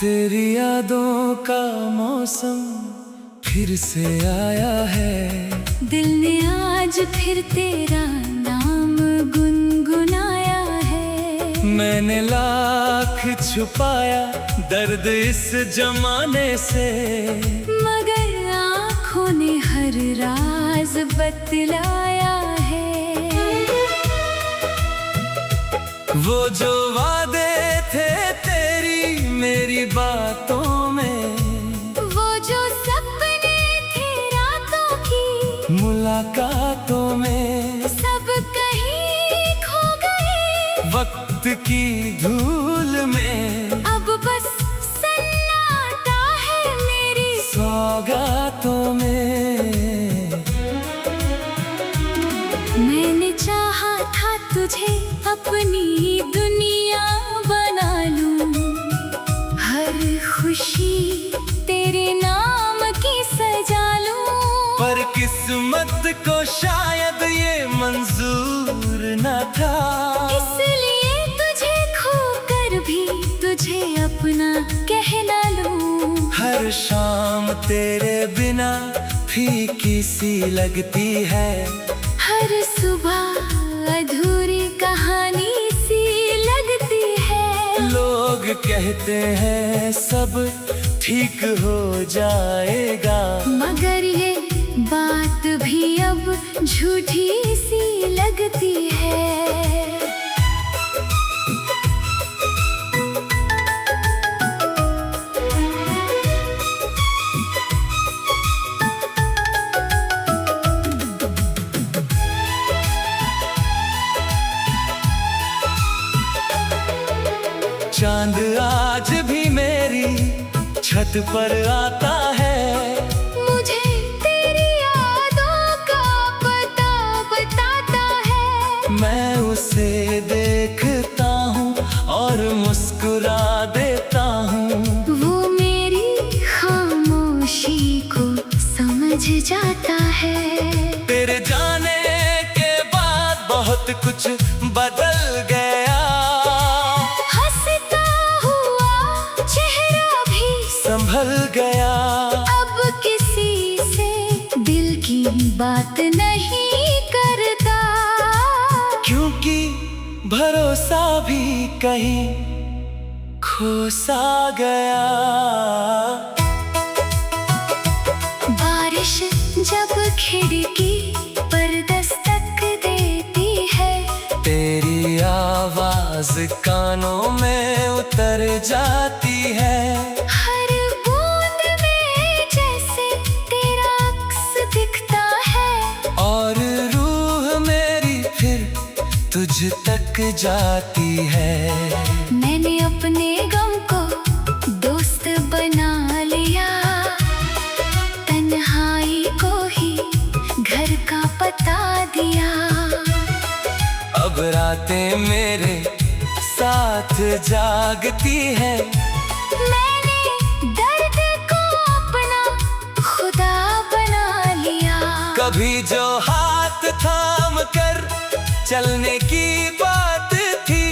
तेरी यादों का मौसम फिर से आया है। दिल ने आज फिर तेरा नाम गुनगुनाया है। मैंने लाख छुपाया दर्द इस जमाने से, मगर आँखों ने हर राज बतलाया है। वो जो वादे थे तेरी मेरी बातों में, वो जो सपने थे रातों की मुलाकातों में, सब कहीं खो गए वक्त की धूल में। अब बस सन्नाटा है मेरी सौगातों में। मैंने चाहा था तुझे अपनी दुनिया बना लूं, हर खुशी तेरे नाम की सजा लूं। पर किस्मत को शायद ये मंजूर न था, इसलिए तुझे खोकर भी तुझे अपना कहना लूं। हर शाम तेरे बिना फीकी सी लगती है, हर सुबह अधूरी कहानी सी लगती है। लोग कहते हैं सब ठीक हो जाएगा, मगर ये बात भी अब झूठी सी लगती है। चांद आज भी मेरी छत पर आता है, मुझे तेरी यादों का पता बताता है। मैं उसे देखता हूँ और मुस्कुरा देता हूँ। वो मेरी खामोशी को समझ जाता है। तेरे जाने के बाद बहुत कुछ बदल गया, हंसता हुआ चेहरा भी संभल गया। अब किसी से दिल की बात नहीं करता, क्योंकि भरोसा भी कहीं खो सा गया। बारिश जब खिड़की पर दस्तक देती है, तेरी आवाज कानों में उतर जाती है। हर बूंद में जैसे तेरा अक्स दिखता है, और रूह मेरी फिर तुझ तक जाती है। मैंने अपने गम को दोस्त बना लिया, तन्हाई को ही घर का पता दिया। अब रातें मेरे साथ जागती है, मैंने दर्द को अपना खुदा बना लिया। कभी जो हाथ थाम कर चलने की बात थी,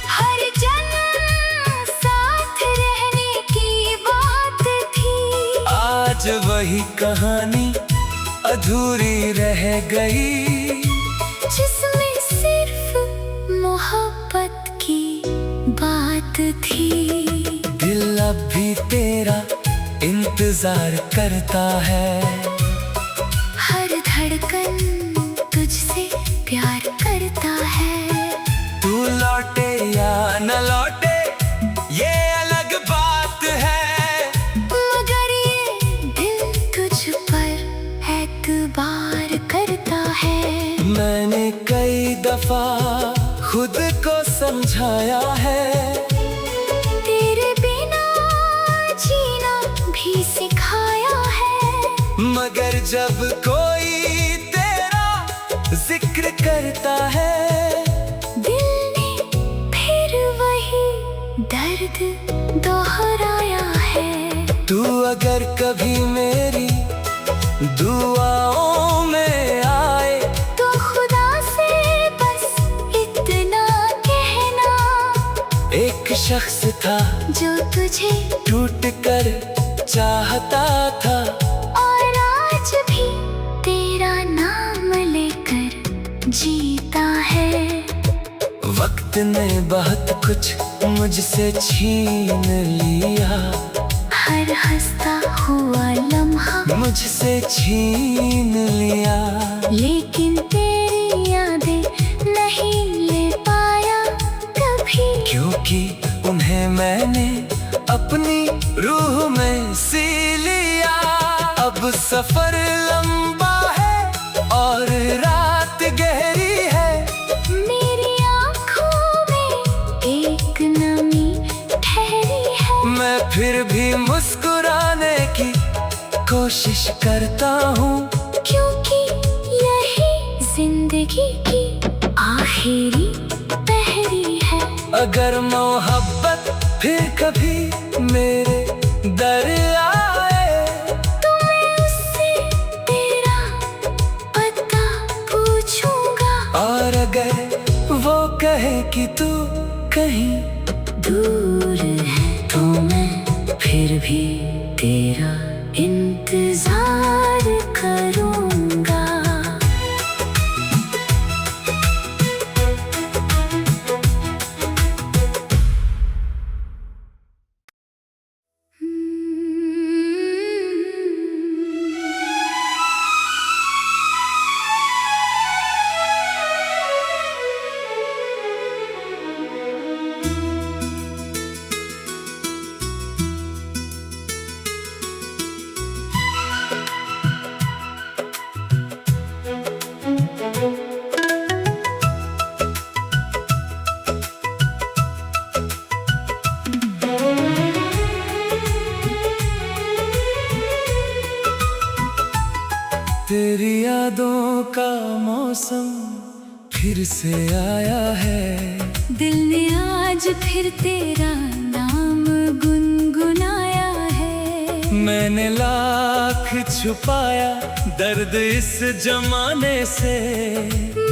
हर जन्म साथ रहने की बात थी। आज वही कहानी अधूरी रह गई, जिसमें सिर्फ मोहब्बत की बात थी। दिल अब भी तेरा इंतजार करता है, हर धड़कन तुझसे प्यार करता है। तू लौटे या न लौटे ये अलग बात है, मगर ये दिल तुझ पर एतबार करता है। मैंने कई दफा खुद को समझाया है, तेरे बिना जीना भी सिखाया है। मगर जब कोई तेरा जिक्र करता है, दिल ने फिर वही दर्द दोहराया है। तू अगर कभी मेरी दुआओं में आए, तो खुदा से बस इतना कहना, एक एक शख्स था जो तुझे टूट कर चाहता था, और आज भी तेरा नाम लेकर जीता है। वक्त ने बहुत कुछ मुझसे छीन लिया, हर हंसता हुआ लम्हा मुझसे छीन लिया। लेकिन तेरी यादें नहीं ले पाया कभी, क्योंकि उन्हें मैंने अपनी रूह में सी लिया। अब सफर लंबा है और रात गहरी है, मेरी आँखों में एक नमी ठहरी है। मैं फिर भी मुस्कुराने की कोशिश करता हूँ, क्योंकि यही जिंदगी की आखिरी पहरी है। अगर मोहब्बत फिर कभी मेरे दर आए, तो मैं उससे तेरा पता पूछूंगा। और अगर वो कहे कि तू कहीं दूर है, तो मैं फिर भी तेरा इंतजार करूंगा। तेरी यादों का मौसम फिर से आया है। दिल ने आज फिर तेरा नाम गुनगुनाया है। मैंने लाख छुपाया दर्द इस जमाने से,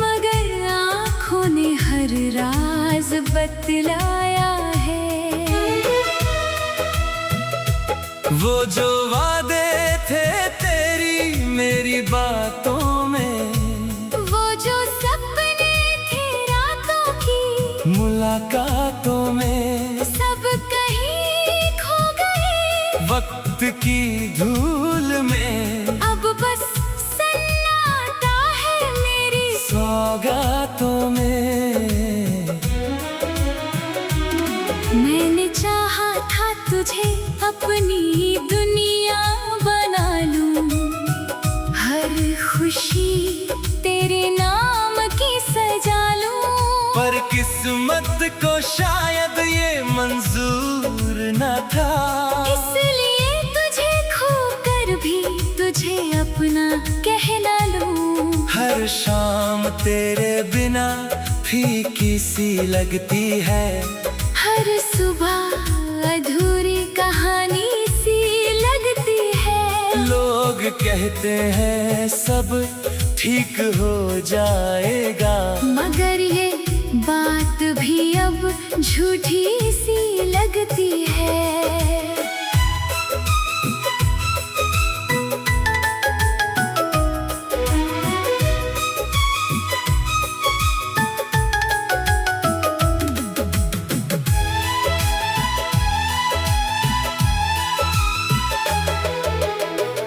मगर आँखों ने हर राज बतलाया है। वो जो वादे थे तेरी मेरी बातों में, वो जो सपने थे रातों की मुलाकातों में, सब कहीं खो गए वक्त की धूल में। अब बस सन्नाटा है मेरी सौगातों में। मैंने चाहा था तुझे अपनी दुनिया बना लूं, हर खुशी तेरे नाम की सजा लूं। पर किस्मत को शायद ये मंजूर न था, इसलिए तुझे खोकर भी तुझे अपना कहना लूं। हर शाम तेरे बिना फीकी सी लगती है, हर सुबह अधूरी कहानी सी लगती है। लोग कहते हैं सब ठीक हो जाएगा, मगर ये बात भी अब झूठी सी लगती है।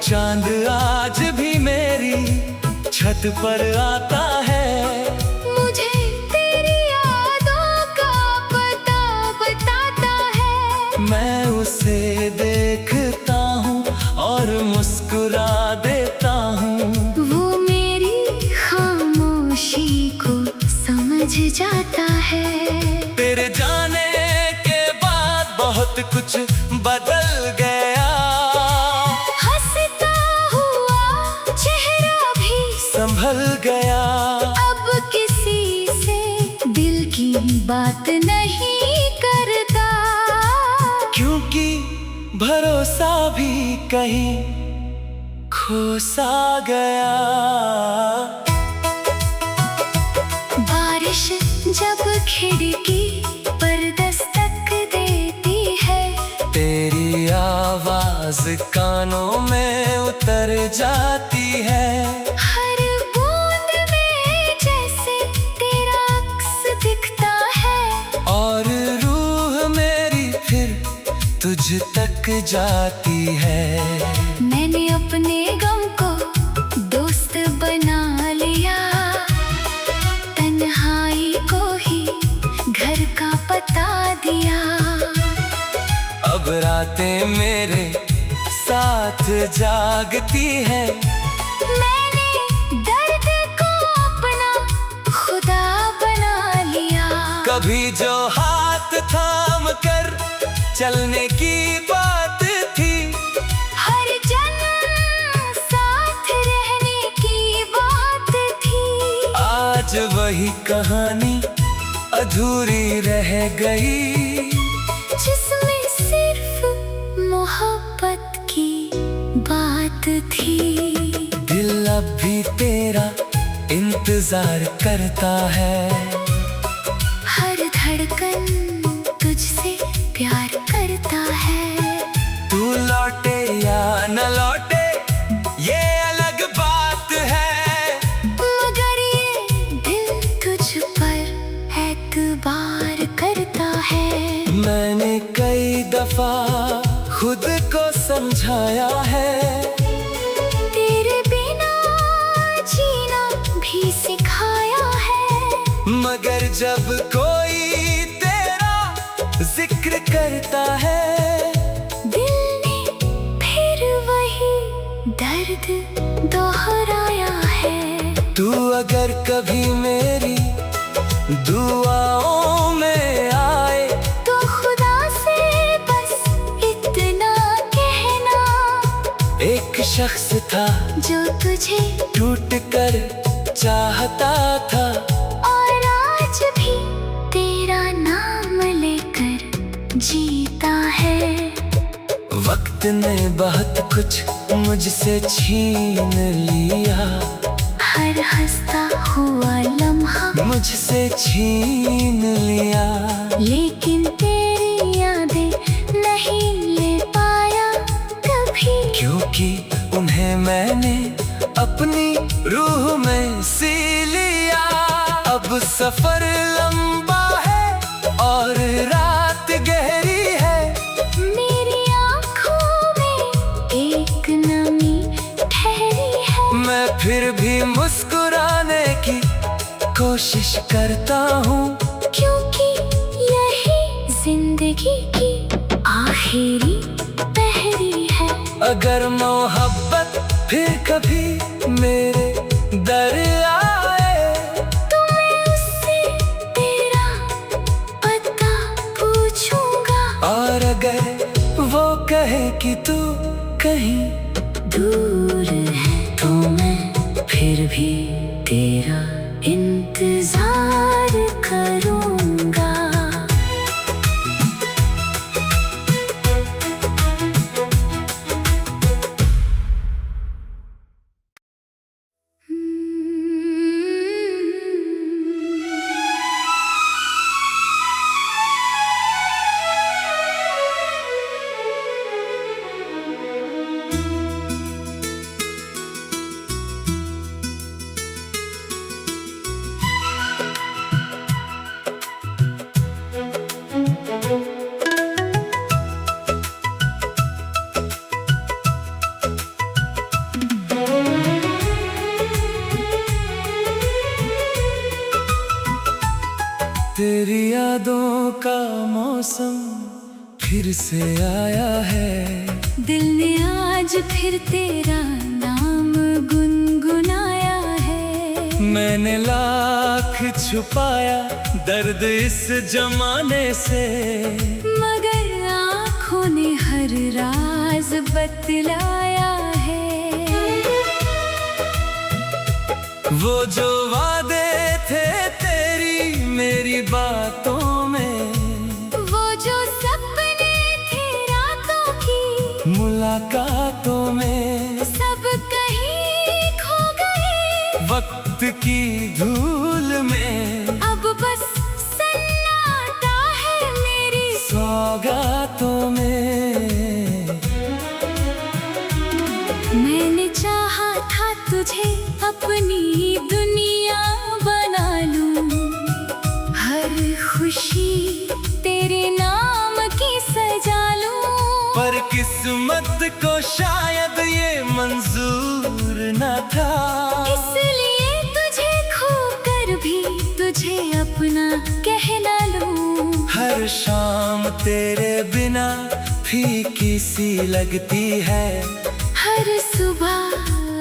चांद आज भी मेरी छत पर आता है, मुझे तेरी यादों का पता बताता है। मैं उसे देखता हूँ और मुस्कुरा देता हूँ। वो मेरी खामोशी को समझ जाता है। तेरे जाने के बाद बहुत कुछ बदल गया, हंसता हुआ चेहरा भी संभल गया। अब किसी से दिल की बात नहीं करता, क्योंकि भरोसा भी कहीं खो सा गया। बारिश जब खिड़की पर दस्तक कानों में उतर जाती है। हर बूंद में जैसे तेरा अक्स दिखता है, और रूह मेरी फिर तुझ तक जाती है। मैंने अपने गम को दोस्त बना लिया, तन्हाई को ही घर का पता दिया। अब रातें मेरे साथ जागती है। मैंने दर्द को अपना खुदा बना लिया। कभी जो हाथ थाम कर चलने की बात थी, हर जन्म साथ रहने की बात थी। आज वही कहानी अधूरी रह गई, जिसमें सिर्फ मोहब्बत की बात थी। दिल अब भी तेरा इंतजार करता है। हर धड़कन तुझसे प्यार करता है। तू लौटे या न लौटे ये अलग बात है, मगर ये दिल तुझ पर एतबार करता है। मैंने कई दफा खुद को समझाया है, तेरे बिना जीना भी सिखाया है। मगर जब कोई तेरा जिक्र करता है, दिल ने फिर वही दर्द दोहराया है। तू अगर कभी मेरी दुआओं में आए, तो खुदा से बस इतना कहना, एक शख्स था जो तुझे टूट कर चाहता था, और आज भी तेरा नाम लेकर जीता है। वक्त ने बहुत कुछ मुझसे छीन लिया, हर हंसता हुआ लम्हा मुझसे छीन लिया। लेकिन तेरी यादें नहीं ले पाया कभी, क्योंकि उन्हें मैंने अपनी रूह में सी लिया। अब सफर लंबा है और रात गहरी है, मेरी आँखों में एक नमी ठहरी है। मैं फिर भी मुस्कुराने की कोशिश करता हूँ, क्योंकि यही जिंदगी की आखिरी पहरी है। अगर मोहब्बत फिर कभी मेरे दर आए, तो मैं उससे तेरा पता पूछूंगा, और अगर वो कहे कि तू कहीं दूर है, तो मैं फिर भी तेरा इंतजार करूंगा। तेरी यादों का मौसम फिर से आया है। दिल ने आज फिर तेरा नाम गुनगुनाया है। मैंने लाख छुपाया दर्द इस जमाने से, मगर आँखों ने हर राज बतलाया है। वो जो वादे थे तेरी मेरी बातों में, वो जो सपने थे रातों की मुलाकातों में, सब कहीं खो गए वक्त की धूल में। अब बस सन्नाटा है मेरी सौगातों में अपनी दुनिया बना लूं। हर खुशी तेरे नाम की सजा लूं। पर किस्मत को शायद ये मंजूर न था, इसलिए तुझे खोकर भी तुझे अपना कहना लूं। हर शाम तेरे बिना फीकी सी लगती है, हर सुबह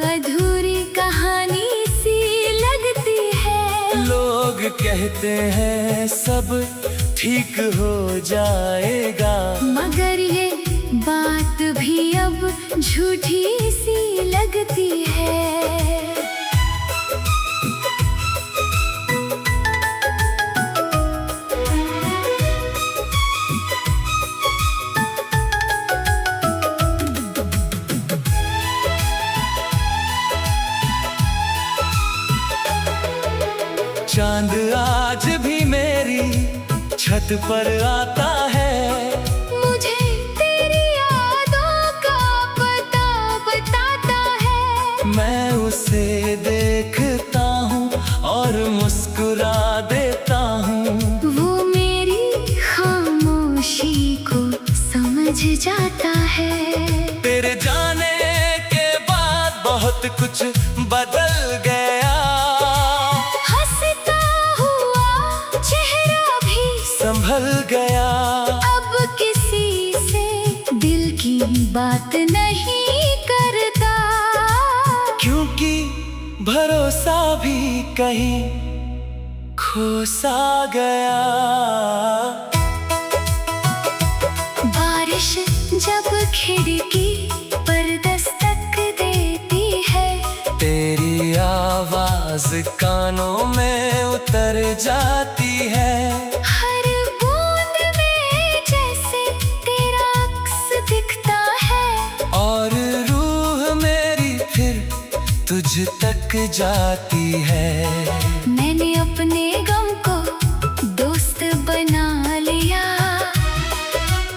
अधूरी कहानी सी लगती है। लोग कहते हैं सब ठीक हो जाएगा, मगर ये बात भी अब झूठी सी लगती है। चांद आज भी मेरी छत पर आता है, मुझे तेरी यादों का पता बताता है। मैं उसे देखता हूँ और मुस्कुरा देता हूँ। वो मेरी खामोशी को समझ जाता है। तेरे जाने के बाद बहुत कुछ बदल गया, हंसता हुआ चेहरा भी संभल गया। अब किसी से दिल की बात नहीं करता, क्योंकि भरोसा भी कहीं खो सा गया। बारिश जब खिड़की पर दस्तक देती है, तेरी आवाज कानों में उतर जाती है। हर बूंद में जैसे तेरा अक्स दिखता है, और रूह मेरी फिर तुझ तक जाती है। मैंने अपने गम को दोस्त बना लिया,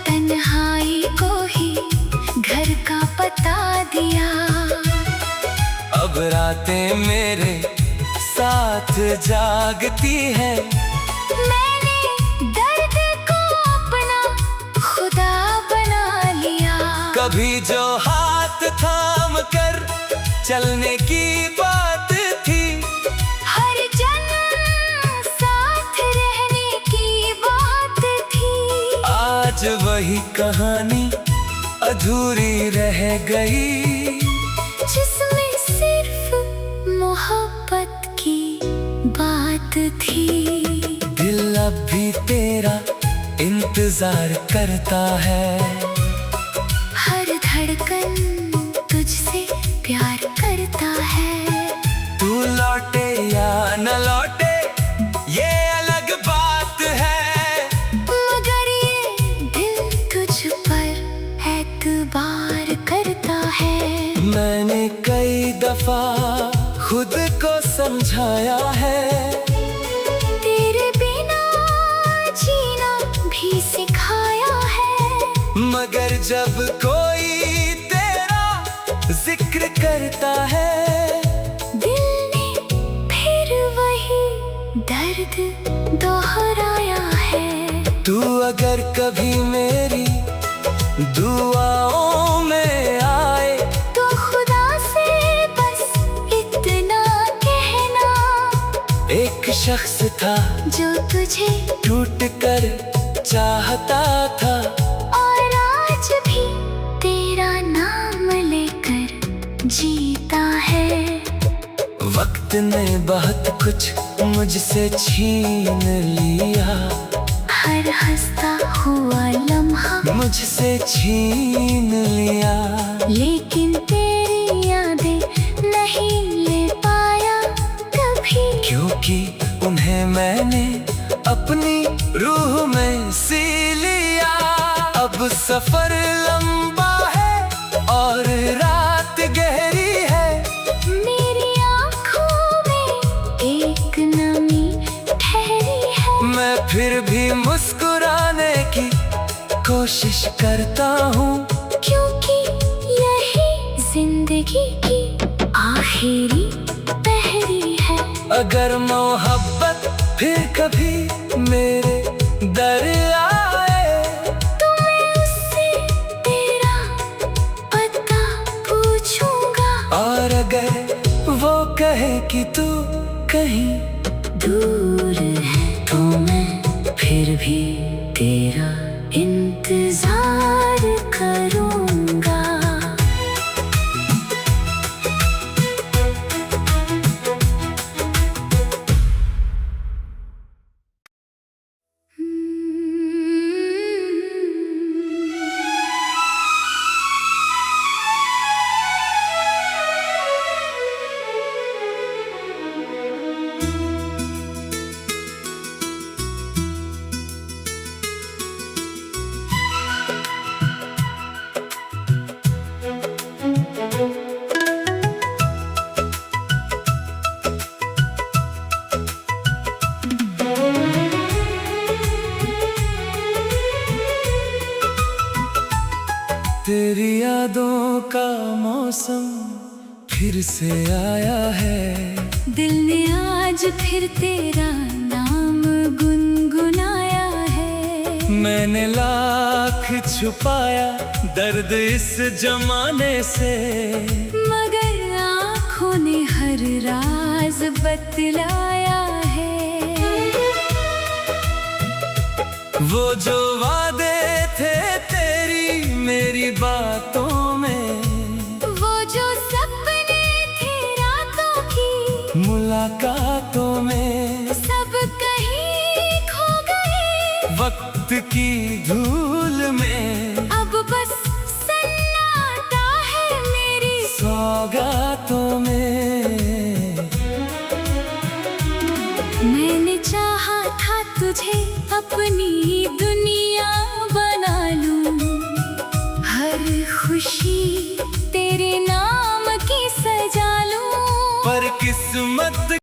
तन्हाई को ही घर का पता दिया। अब रातें मेरे साथ जागती है, मैंने दर्द को अपना खुदा बना लिया। कभी जो हाथ थाम कर चलने की बात थी, हर जन्म साथ रहने की बात थी। आज वही कहानी अधूरी रह गई, जिसमें सिर्फ मोहब्बत की बात थी। दिल अब भी तेरा इंतजार करता है, हर धड़कन तुझसे प्यार करता है। तू लौटे या न लौटे ये अलग बात है, मगर ये दिल तुझ पर एतबार करता है। मैंने कई दफा खुद को समझाया है, तेरे बिना जीना भी सिखाया है। मगर जब कोई तेरा जिक्र करता है, दिल ने फिर वही दर्द दोहराया है। तू अगर कभी मेरी दुआओं में आए, तो खुदा से बस इतना कहना, एक शख्स था जो तुझे टूट कर चाहता था, और आज भी तेरा नाम लेकर जीता है। वक्त ने बहुत कुछ मुझसे छीन लिया, हर हंसता हुआ लम्हा मुझसे छीन लिया। लेकिन तेरी यादें नहीं ले पाया कभी, क्योंकि उन्हें मैंने अपनी रूह में सी लिया। अब सफर लंबा है और रात गहरी है, मेरी आँखों में एक नमी ठहरी है। मैं फिर भी मुस्कुराने की कोशिश करता हूँ, क्योंकि यही जिंदगी की आखिरी अगर मोहब्बत फिर कभी मेरे दर आए तो मैं उससे तेरा पता पूछूंगा। और अगर वो कहे कि तू कहीं दूर है तो मैं फिर भी तेरा इंतजार करूंगा। तेरी यादों का मौसम फिर से आया है। दिल ने आज फिर तेरा नाम गुनगुनाया है। मैंने लाख छुपाया दर्द इस जमाने से, मगर आँखों ने हर राज बतलाया है। वो जो वादे थे तेरी मेरी बातों में, वो जो सपने थे रातों की मुलाकातों में, सब कहीं खो गए वक्त की धूल में। अब बस सन्नाटा है मेरी सौगातों में। मैंने चाहा था तुझे अपनी दुनिया बना लूं, हर खुशी तेरे नाम की सजा लूं। पर किस्मत